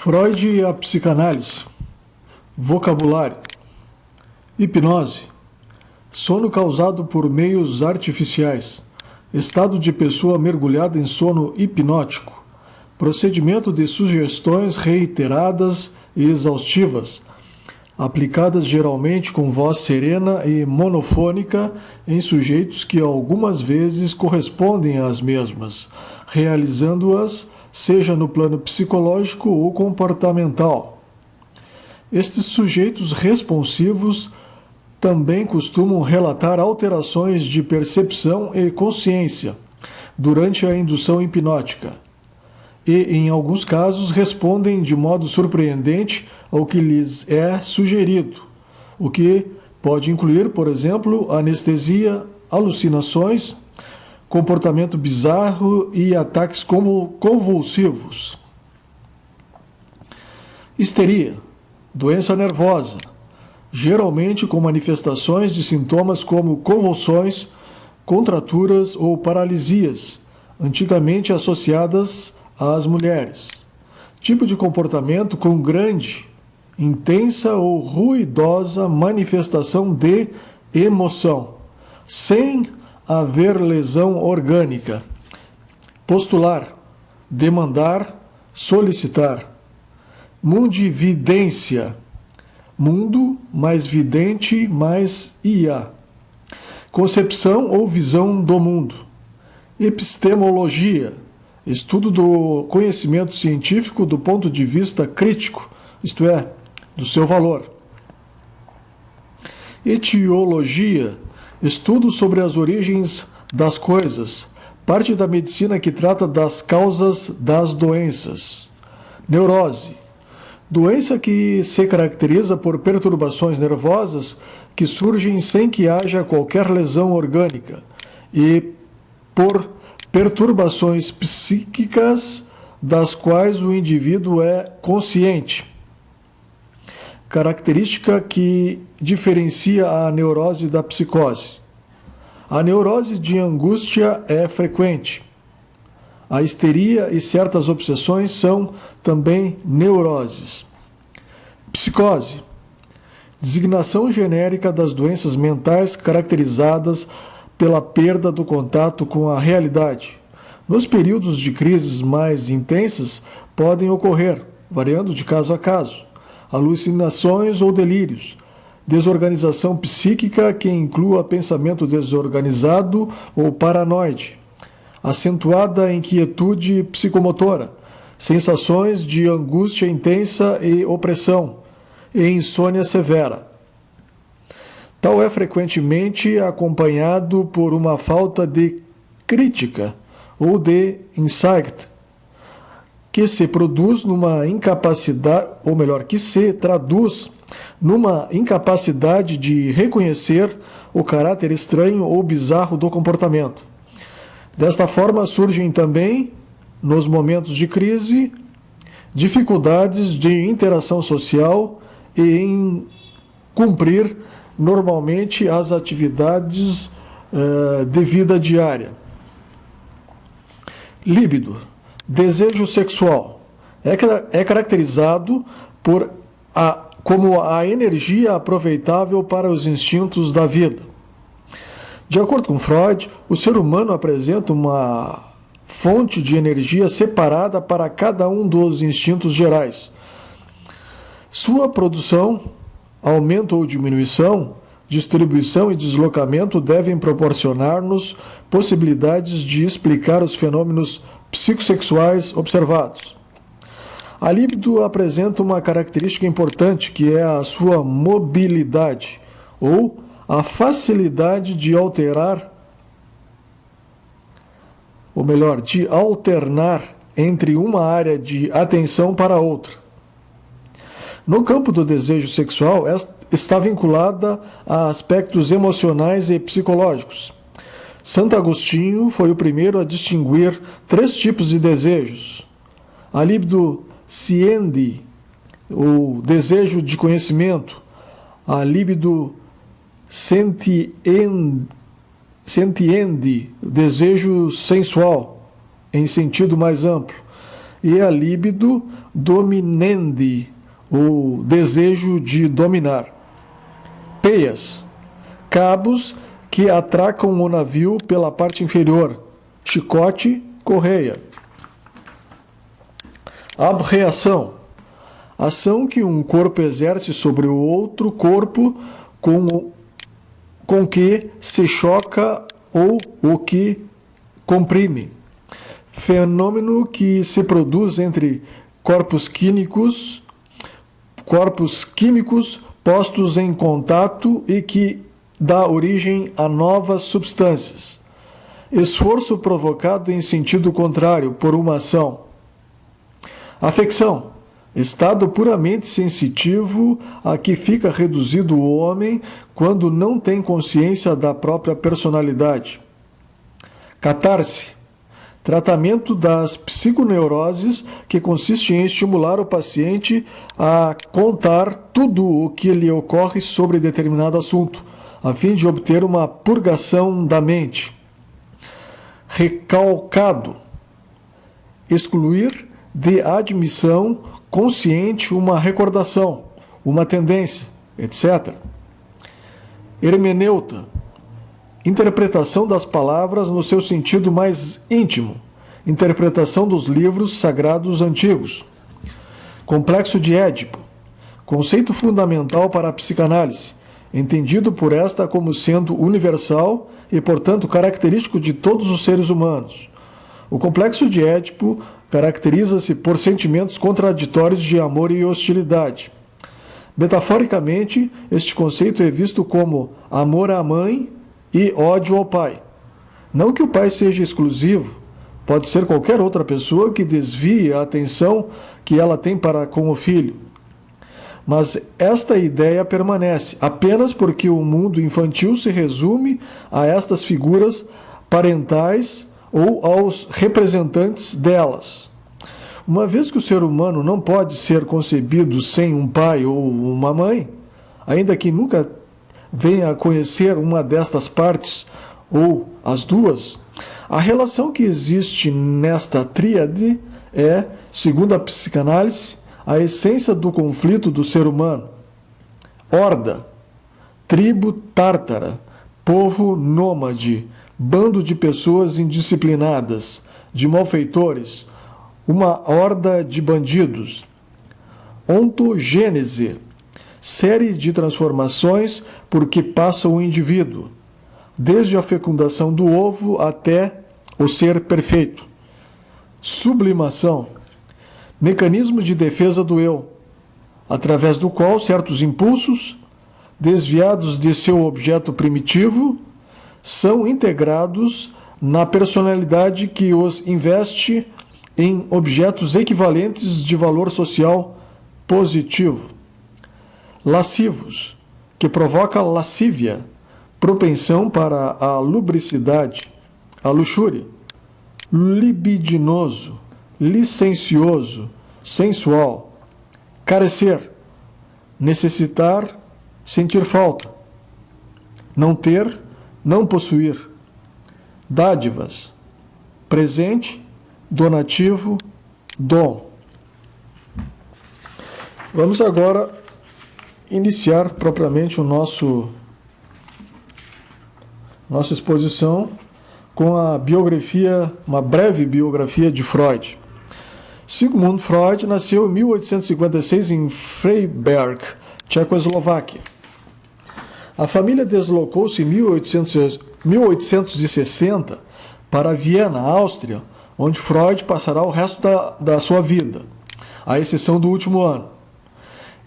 Freud e a psicanálise. Vocabulário. Hipnose. Sono causado por meios artificiais. Estado de pessoa mergulhada em sono hipnótico. Procedimento de sugestões reiteradas e exaustivas, aplicadas geralmente com voz serena e monofônica em sujeitos que algumas vezes correspondem às mesmas, realizando-as seja no plano psicológico ou comportamental. Estes sujeitos responsivos também costumam relatar alterações de percepção e consciência durante a indução hipnótica e, em alguns casos, respondem de modo surpreendente ao que lhes é sugerido, o que pode incluir, por exemplo, anestesia, alucinações, comportamento bizarro e ataques convulsivos. Histeria, doença nervosa, geralmente com manifestações de sintomas como convulsões, contraturas ou paralisias, antigamente associadas às mulheres. Tipo de comportamento com grande, intensa ou ruidosa manifestação de emoção, sem haver lesão orgânica. Postular, demandar, solicitar. Mundividência, mundo mais vidente mais IA. Concepção ou visão do mundo. Epistemologia, estudo do conhecimento científico do ponto de vista crítico, isto é, do seu valor. Etiologia, estudo sobre as origens das coisas, parte da medicina que trata das causas das doenças. Neurose, doença que se caracteriza por perturbações nervosas que surgem sem que haja qualquer lesão orgânica e por perturbações psíquicas das quais o indivíduo é consciente. Característica que diferencia a neurose da psicose. A neurose de angústia é frequente. A histeria e certas obsessões são também neuroses. Psicose. Designação genérica das doenças mentais caracterizadas pela perda do contato com a realidade. Nos períodos de crises mais intensas podem ocorrer, variando de caso a caso, alucinações ou delírios, desorganização psíquica que inclua pensamento desorganizado ou paranoide, acentuada inquietude psicomotora, sensações de angústia intensa e opressão, e insônia severa. Tal é frequentemente acompanhado por uma falta de crítica ou de insight, que se produz numa incapacidade, ou melhor, que se traduz numa incapacidade de reconhecer o caráter estranho ou bizarro do comportamento. Desta forma, surgem também, nos momentos de crise, dificuldades de interação social e em cumprir normalmente as atividades de vida diária. Líbido, desejo sexual, é caracterizado como a energia aproveitável para os instintos da vida. De acordo com Freud, o ser humano apresenta uma fonte de energia separada para cada um dos instintos gerais. Sua produção, aumento ou diminuição, distribuição e deslocamento devem proporcionar-nos possibilidades de explicar os fenômenos psicossexuais observados. A libido apresenta uma característica importante, que é a sua mobilidade, ou a facilidade de alterar, ou melhor, de alternar entre uma área de atenção para outra. No campo do desejo sexual, está vinculada a aspectos emocionais e psicológicos. Santo Agostinho foi o primeiro a distinguir 3 tipos de desejos. A libido siendi, o desejo de conhecimento, a libido sentiendi, o desejo sensual, em sentido mais amplo, e a libido dominendi, o desejo de dominar. Peias, cabos que atracam o navio pela parte inferior. Chicote, correia. Abreação, ação que um corpo exerce sobre o outro corpo com que se choca ou o que comprime. Fenômeno que se produz entre corpos químicos postos em contato e que dá origem a novas substâncias. Esforço provocado em sentido contrário por uma ação. Afecção, estado puramente sensitivo a que fica reduzido o homem quando não tem consciência da própria personalidade. Catarse, tratamento das psiconeuroses que consiste em estimular o paciente a contar tudo o que lhe ocorre sobre determinado assunto, a fim de obter uma purgação da mente. Recalcado, excluir de admissão consciente uma recordação, uma tendência, etc. Hermeneuta, interpretação das palavras no seu sentido mais íntimo, interpretação dos livros sagrados antigos. Complexo de Édipo, conceito fundamental para a psicanálise, entendido por esta como sendo universal e, portanto, característico de todos os seres humanos. O complexo de Édipo caracteriza-se por sentimentos contraditórios de amor e hostilidade. Metaforicamente, este conceito é visto como amor à mãe e ódio ao pai. Não que o pai seja exclusivo, pode ser qualquer outra pessoa que desvie a atenção que ela tem para com o filho. Mas esta ideia permanece apenas porque o mundo infantil se resume a estas figuras parentais ou aos representantes delas. Uma vez que o ser humano não pode ser concebido sem um pai ou uma mãe, ainda que nunca venha a conhecer uma destas partes ou as duas, a relação que existe nesta tríade é, segundo a psicanálise, a essência do conflito do ser humano. Horda, tribo tártara, povo nômade, bando de pessoas indisciplinadas, de malfeitores, uma horda de bandidos. Ontogênese, série de transformações por que passa o indivíduo, desde a fecundação do ovo até o ser perfeito. Sublimação, mecanismo de defesa do eu, através do qual certos impulsos, desviados de seu objeto primitivo, são integrados na personalidade que os investe em objetos equivalentes de valor social positivo. Lascivos, que provoca lascívia, propensão para a lubricidade, a luxúria. Libidinoso, licencioso, sensual. Carecer, necessitar, sentir falta. Não ter, não possuir. Dádivas, presente, donativo, dom. Vamos agora iniciar propriamente nossa exposição com a biografia, uma breve biografia de Freud. Sigmund Freud nasceu em 1856 em Freiberg, Tchecoslováquia. A família deslocou-se em 1860 para Viena, Áustria, onde Freud passará o resto da sua vida, à exceção do último ano.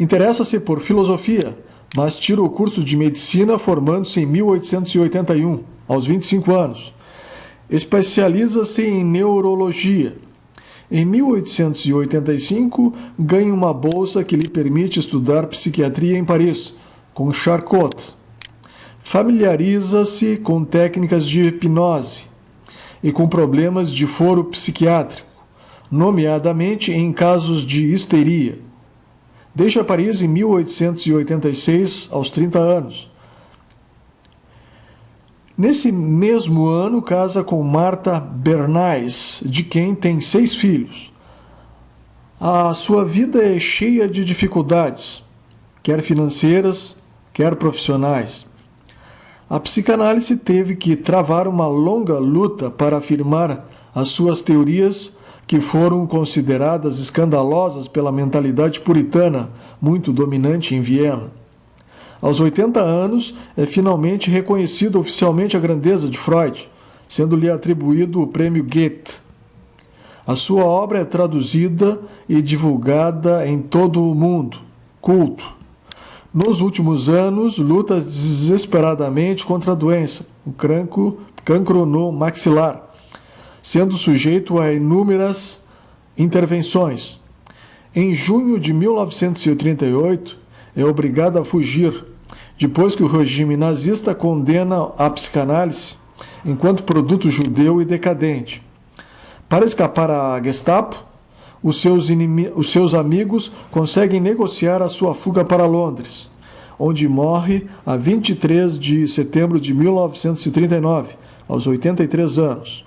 Interessa-se por filosofia, mas tira o curso de medicina formando-se em 1881, aos 25 anos. Especializa-se em neurologia. Em 1885, ganha uma bolsa que lhe permite estudar psiquiatria em Paris, com Charcot. Familiariza-se com técnicas de hipnose e com problemas de foro psiquiátrico, nomeadamente em casos de histeria. Deixa Paris em 1886, aos 30 anos. Nesse mesmo ano, casa com Martha Bernays, de quem tem 6 filhos. A sua vida é cheia de dificuldades, quer financeiras, quer profissionais. A psicanálise teve que travar uma longa luta para afirmar as suas teorias, que foram consideradas escandalosas pela mentalidade puritana muito dominante em Viena. Aos 80 anos, é finalmente reconhecido oficialmente a grandeza de Freud, sendo-lhe atribuído o prêmio Goethe. A sua obra é traduzida e divulgada em todo o mundo, culto. Nos últimos anos, luta desesperadamente contra a doença, o cancro no maxilar, sendo sujeito a inúmeras intervenções. Em junho de 1938, é obrigado a fugir, depois que o regime nazista condena a psicanálise enquanto produto judeu e decadente. Para escapar à Gestapo, os seus amigos conseguem negociar a sua fuga para Londres, onde morre a 23 de setembro de 1939, aos 83 anos.